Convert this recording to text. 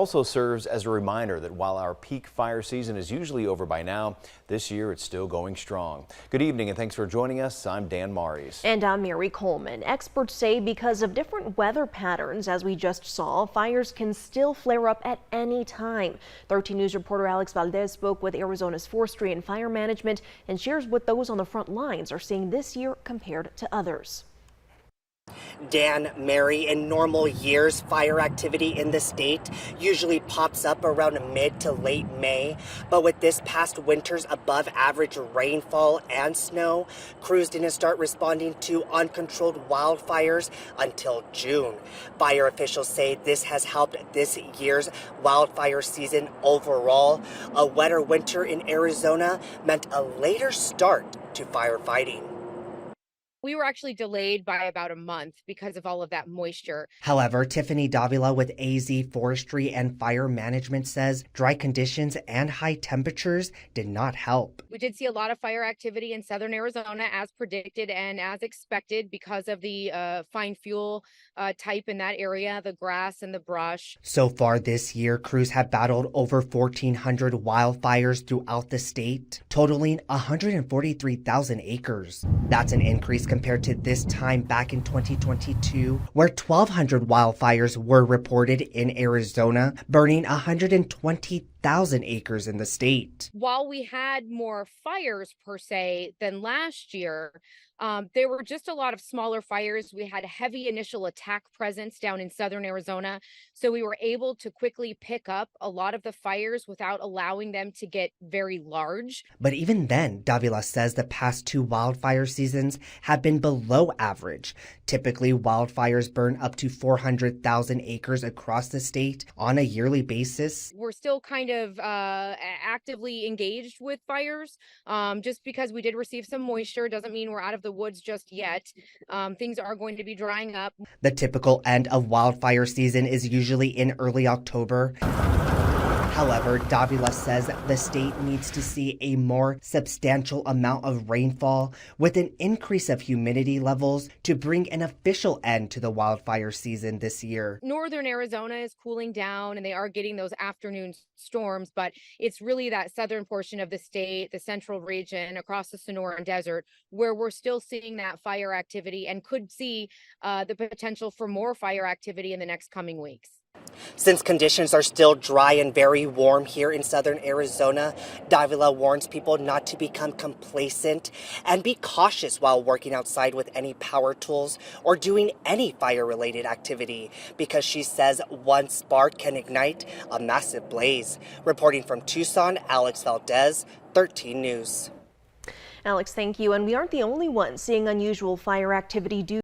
Also serves as a reminder that while our peak fire season is usually over by now, this year it's still going strong. Good evening and thanks for joining us. I'm Dan Maries. And I'm Mary Coleman. Experts say because of different weather patterns, as we just saw, fires can still flare up at any time. 13 News reporter Alex Valdez spoke with Arizona's Forestry and Fire Management and shares what those on the front lines are seeing this year compared to others. Dan, Mary, in normal years, fire activity in the state usually pops up around mid to late May. But with this past winter's above average rainfall and snow, crews didn't start responding to uncontrolled wildfires until June. Fire officials say this has helped this year's wildfire season overall. A wetter winter in Arizona meant a later start to firefighting. We were actually delayed by about a month because of all of that moisture. However, Tiffany Davila with AZ Forestry and Fire Management says dry conditions and high temperatures did not help. We did see a lot of fire activity in southern Arizona as predicted and as expected because of the fine fuel type in that area, the grass and the brush. So far this year, crews have battled over 1,400 wildfires throughout the state, totaling 143,000 acres. That's an increase compared to this time back in 2022, where 1,200 wildfires were reported in Arizona, burning 120,000 acres in the state. While we had more fires per se than last year, there were just a lot of smaller fires. We had a heavy initial attack presence down in southern Arizona, so we were able to quickly pick up a lot of the fires without allowing them to get very large. But even then, Davila says the past two wildfire seasons have been below average. Typically, wildfires burn up to 400,000 acres across the state on a yearly basis. We're still kind of actively engaged with fires. Just because we did receive some moisture doesn't mean we're out of the woods just yet. Things are going to be drying up. The typical end of wildfire season is usually in early October. However, Davila says the state needs to see a more substantial amount of rainfall with an increase of humidity levels to bring an official end to the wildfire season this year. Northern Arizona is cooling down and they are getting those afternoon storms, but it's really that southern portion of the state, the central region across the Sonoran Desert, where we're still seeing that fire activity and could see the potential for more fire activity in the next coming weeks. Since conditions are still dry and very warm here in southern Arizona, Davila warns people not to become complacent and be cautious while working outside with any power tools or doing any fire-related activity, because she says one spark can ignite a massive blaze. Reporting from Tucson, Alex Valdez, 13 News. Alex, thank you. And we aren't the only ones seeing unusual fire activity due